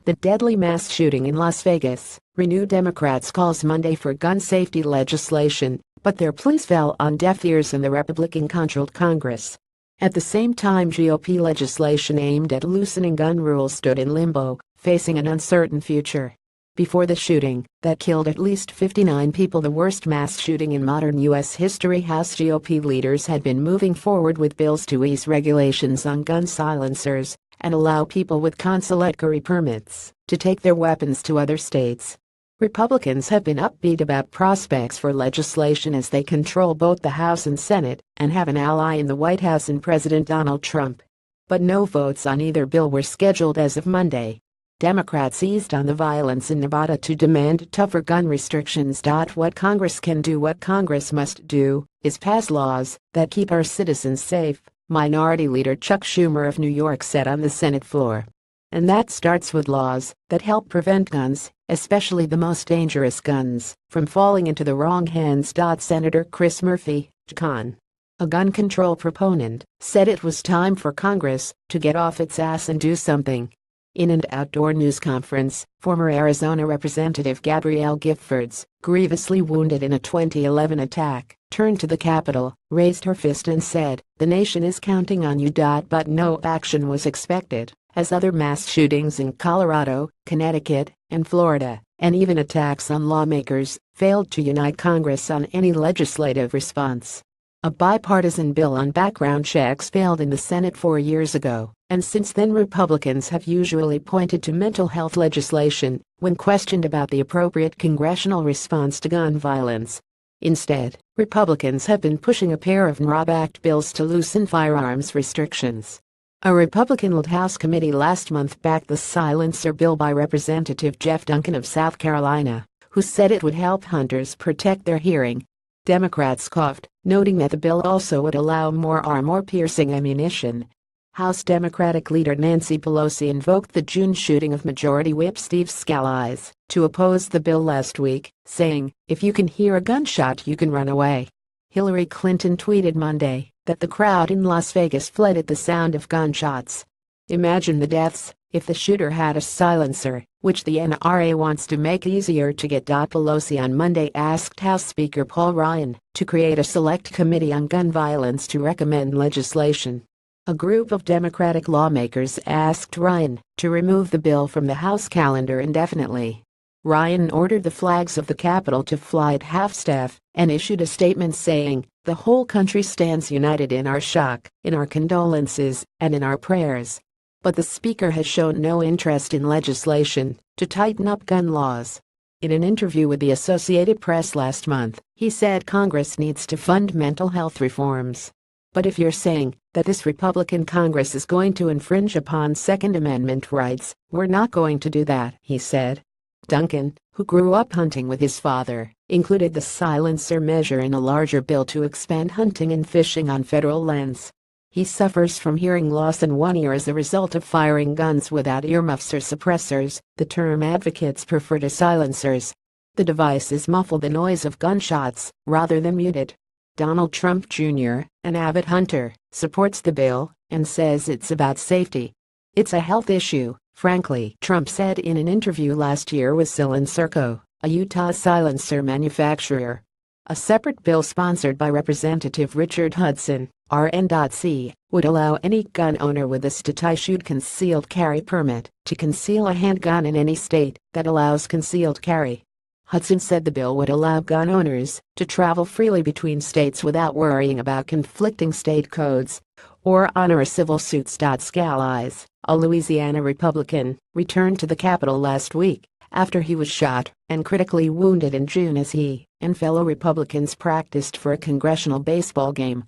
The deadly mass shooting in Las Vegas renewed Democrats' calls Monday for gun safety legislation, but their pleas fell on deaf ears in the Republican-controlled Congress. At the same time, GOP legislation aimed at loosening gun rules stood in limbo, facing an uncertain future. Before the shooting that killed at least 59 people, the worst mass shooting in modern U.S. history, House GOP leaders had been moving forward with bills to ease regulations on gun silencers and allow people with concealed carry permits to take their weapons to other states. Republicans have been upbeat about prospects for legislation as they control both the House and Senate and have an ally in the White House in President Donald Trump. But no votes on either bill were scheduled as of Monday. Democrats seized on the violence in Nevada to demand tougher gun restrictions. What Congress can do, what Congress must do, is pass laws that keep our citizens safe, Minority Leader Chuck Schumer of New York said on the Senate floor. And that starts with laws that help prevent guns, especially the most dangerous guns, from falling into the wrong hands. Senator Chris Murphy, Con, a gun control proponent, said it was time for Congress to get off its ass and do something. In an outdoor news conference, former Arizona Representative Gabrielle Giffords, grievously wounded in a 2011 attack, turned to the Capitol, raised her fist and said, "The nation is counting on you." But no action was expected, as other mass shootings in Colorado, Connecticut, and Florida, and even attacks on lawmakers, failed to unite Congress on any legislative response. A bipartisan bill on background checks failed in the Senate 4 years ago, and since then Republicans have usually pointed to mental health legislation when questioned about the appropriate congressional response to gun violence. Instead, Republicans have been pushing a pair of NROB-backed bills to loosen firearms restrictions. A Republican-led House committee last month backed the silencer bill by Representative Jeff Duncan of South Carolina, who said it would help hunters protect their hearing. Democrats scoffed, noting that the bill also would allow more armor-piercing ammunition. House Democratic leader Nancy Pelosi invoked the June shooting of Majority Whip Steve Scalise to oppose the bill last week, saying, "If you can hear a gunshot, you can run away." Hillary Clinton tweeted Monday that the crowd in Las Vegas fled at the sound of gunshots. "Imagine the deaths if the shooter had a silencer, which the NRA wants to make easier to get." Pelosi on Monday asked House Speaker Paul Ryan to create a select committee on gun violence to recommend legislation. A group of Democratic lawmakers asked Ryan to remove the bill from the House calendar indefinitely. Ryan ordered the flags of the Capitol to fly at half-staff and issued a statement saying, "The whole country stands united in our shock, in our condolences, and in our prayers." But the speaker has shown no interest in legislation to tighten up gun laws. In an interview with the Associated Press last month, he said Congress needs to fund mental health reforms. "But if you're saying that this Republican Congress is going to infringe upon Second Amendment rights, we're not going to do that," he said. Duncan, who grew up hunting with his father, included the silencer measure in a larger bill to expand hunting and fishing on federal lands. He suffers from hearing loss in one ear as a result of firing guns without earmuffs or suppressors, the term advocates prefer to silencers. The devices muffle the noise of gunshots rather than mute it. Donald Trump Jr., an avid hunter, supports the bill and says it's about safety. "It's a health issue, frankly," Trump said in an interview last year with Silencerco, a Utah silencer manufacturer. A separate bill sponsored by Representative Richard Hudson, RN.C., would allow any gun owner with a state-issued concealed carry permit to conceal a handgun in any state that allows concealed carry. Hudson said the bill would allow gun owners to travel freely between states without worrying about conflicting state codes or honor civil suits. Scalise, a Louisiana Republican, returned to the Capitol last week after he was shot and critically wounded in June as he and fellow Republicans practiced for a congressional baseball game.